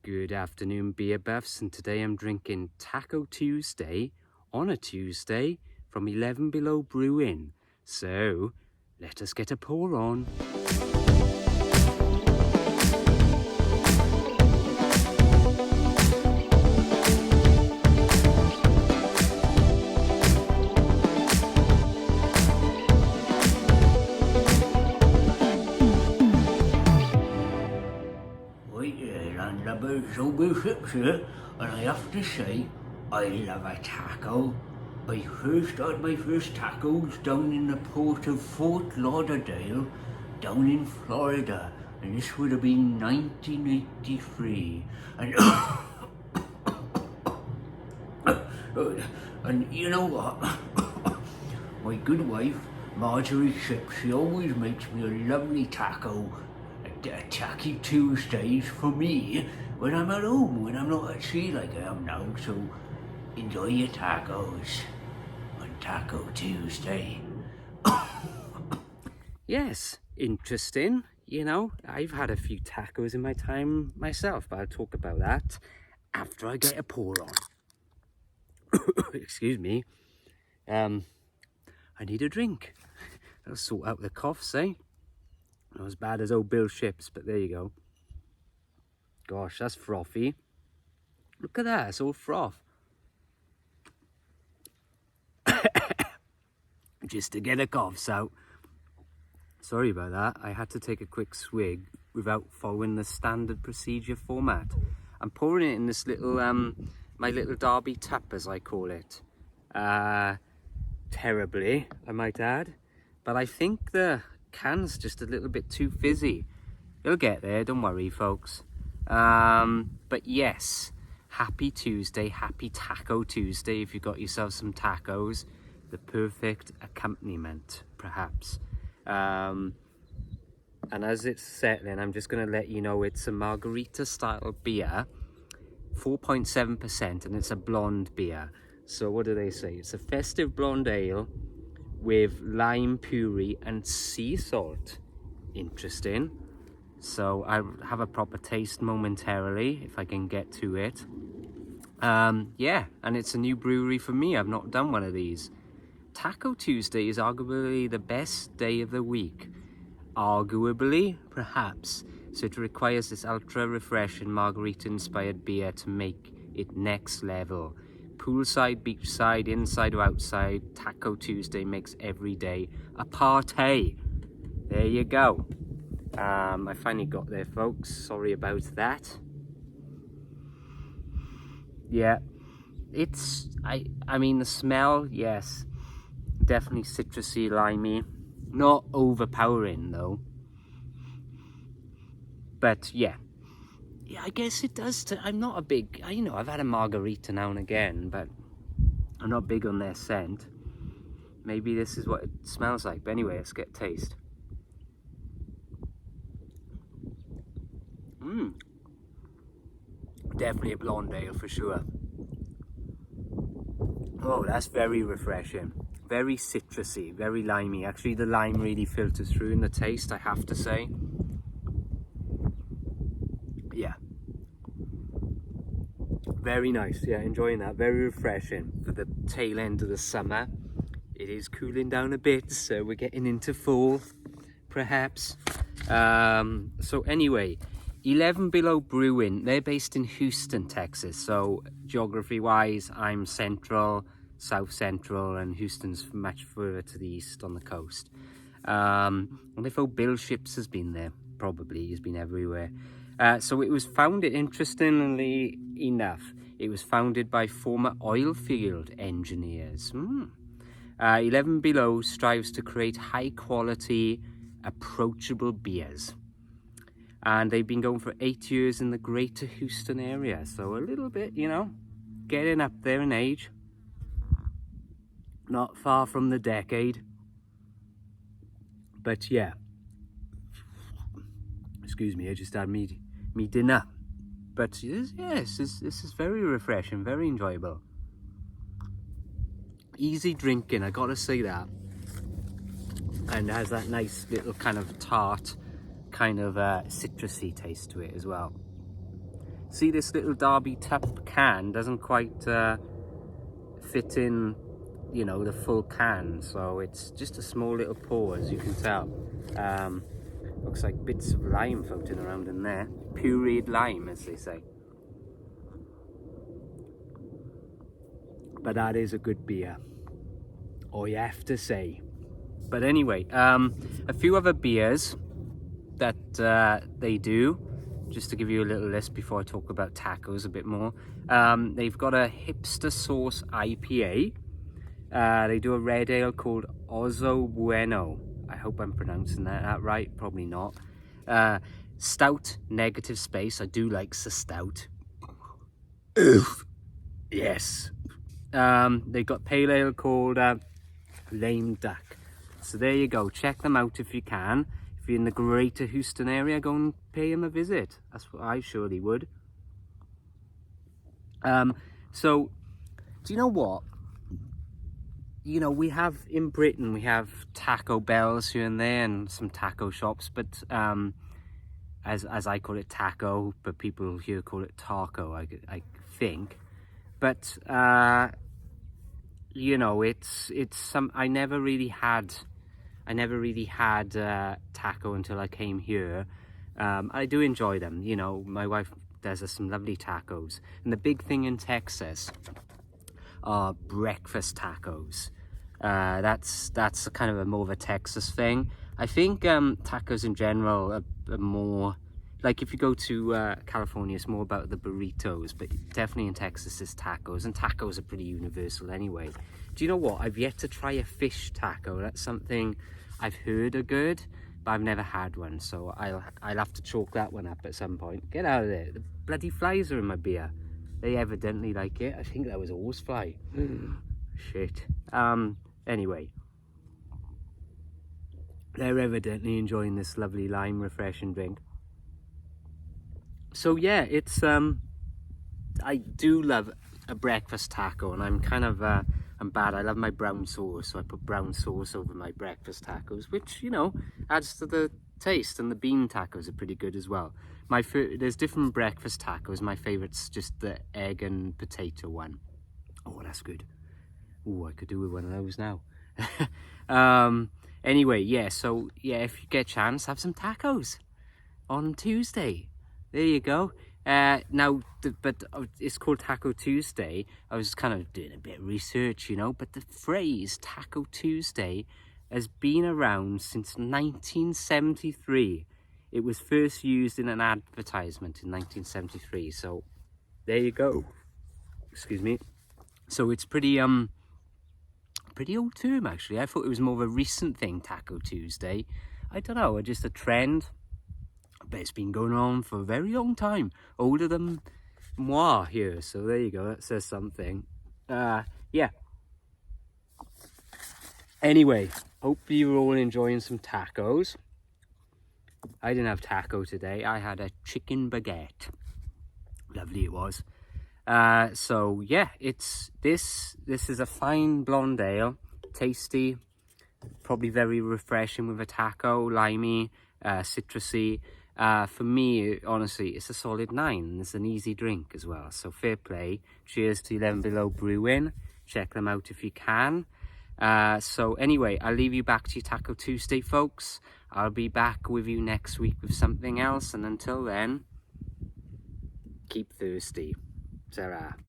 Good afternoon, beer buffs, and today I'm drinking Taco Tuesday on a Tuesday from 11 Below Brewing. So, let us get a pour on. Landlubbers, ships here, and I have to say, I love a taco. I first had my first tacos down in the port of Fort Lauderdale, down in Florida, and this would have been 1983. And you know what? My good wife, Marjorie Shipp, she always makes me a lovely taco. Tacky Tuesdays for me when I'm at home, when I'm not at sea like I am now. So enjoy your tacos on Taco Tuesday. Yes, interesting. You know, I've had a few tacos in my time myself, but I'll talk about that after I get a pour on. Excuse me. I need a drink. That'll sort out the coughs, eh? Not as bad as old Bill Ships, but there you go. Gosh, that's frothy. Look at that, it's all froth. Just to get the coughs out. Sorry about that. I had to take a quick swig without following the standard procedure format. I'm pouring it in this little, my little Derby tap, as I call it. Terribly, I might add. But I think the can's just a little bit too fizzy. You'll get there, don't worry, folks. But yes, happy Tuesday, happy Taco Tuesday if you got yourself some tacos. The perfect accompaniment, perhaps. And as it's settling, I'm just going to let you know it's a margarita style beer, 4.7%, and it's a blonde beer. So what do they say? It's a festive blonde ale with lime puree and sea salt. Interesting. So I'll have a proper taste momentarily if I can get to it. Yeah, and it's a new brewery for me. I've not done one of these. Taco Tuesday is arguably the best day of the week. Arguably, perhaps. So it requires this ultra refreshing margarita inspired beer to make it next level. Poolside, beachside, inside or outside, Taco Tuesday makes every day a party. There you go. I finally got there, folks. Sorry about that. Yeah, it's, I mean, the smell, yes, definitely citrusy, limey. Not overpowering, though. But, yeah, I guess it does. I'm not a big, you know, I've had a margarita now and again, but I'm not big on their scent. Maybe this is what it smells like. But anyway, let's get a taste. Definitely a blonde ale for sure. Oh, that's very refreshing. Very citrusy, very limey. Actually, the lime really filters through in the taste, I have to say. Yeah. Very nice, yeah, enjoying that. Very refreshing for the tail end of the summer. It is cooling down a bit, so we're getting into fall, perhaps. So anyway, 11 Below Brewing, they're based in Houston, Texas. So geography-wise, I'm central, south central, and Houston's much further to the east on the coast. And I thought Bill Ships has been there, probably. He's been everywhere. So it was founded, interestingly enough, it was founded by former oil field engineers. 11 Below strives to create high quality, approachable beers. And they've been going for 8 years in the greater Houston area. So a little bit, you know, getting up there in age. Not far from the decade. But yeah. Excuse me, I just had me dinner. But this is very refreshing, very enjoyable. Easy drinking, I gotta say that. And has that nice little kind of tart, kind of citrusy taste to it as well. See, this little Derby Tap can doesn't quite fit in, you know, the full can, so it's just a small little pour, as you can tell. Looks like bits of lime floating around in there. Pureed lime, as they say. But that is a good beer, I have to say. But anyway, a few other beers that they do, just to give you a little list before I talk about tacos a bit more. They've got a hipster sauce IPA. They do a red ale called Oso Bueno. I hope I'm pronouncing that right, probably not. Stout, negative space. I do like the stout. Oof. Yes. They got pale ale called Lame Duck. So there you go. Check them out if you can. If you're in the greater Houston area, go and pay them a visit. That's what I surely would. So, do you know what? You know, we have in Britain, we have Taco Bells here and there and some taco shops, but as I call it taco, but people here call it taco, I think. But you know, it's some, I never really had taco until I came here. I do enjoy them, you know. My wife does us some lovely tacos, and the big thing in Texas are breakfast tacos. That's a kind of more of a Texas thing. I think tacos in general are more, like if you go to California, it's more about the burritos, but definitely in Texas it's tacos, and tacos are pretty universal anyway. Do you know what? I've yet to try a fish taco. That's something I've heard are good, but I've never had one, so I'll have to chalk that one up at some point. Get out of there. The bloody flies are in my beer. They evidently like it. I think that was a horsefly. Shit. Anyway. They're evidently enjoying this lovely lime refreshing drink. So yeah, it's I do love a breakfast taco, and I'm kind of I'm bad. I love my brown sauce, so I put brown sauce over my breakfast tacos, which, you know, adds to the taste. And the bean tacos are pretty good as well. There's different breakfast tacos. My favorite's just the egg and potato one. Oh, that's good. Oh, I could do with one of those now. Anyway, yeah, so yeah, if you get a chance, have some tacos on Tuesday. There you go. Now, but it's called Taco Tuesday. I was kind of doing a bit of research, you know, but the phrase Taco Tuesday has been around since 1973. It was first used in an advertisement in 1973. So there you go. Excuse me. So it's pretty old term, actually. I thought it was more of a recent thing, Taco Tuesday. I don't know, just a trend. But it's been going on for a very long time, older than moi here. So there you go, that says something. Yeah. Anyway, hope you're all enjoying some tacos. I didn't have taco today. I had a chicken baguette. Lovely it was. So yeah, it's this is a fine blonde ale, tasty, probably very refreshing with a taco, limey, citrusy. For me, honestly, it's a solid 9. It's an easy drink as well, so fair play. Cheers to 11 Below Brewing. Check them out if you can. So anyway, I'll leave you back to your Taco Tuesday, folks. I'll be back with you next week with something else, and until then, keep thirsty. Ta-ra.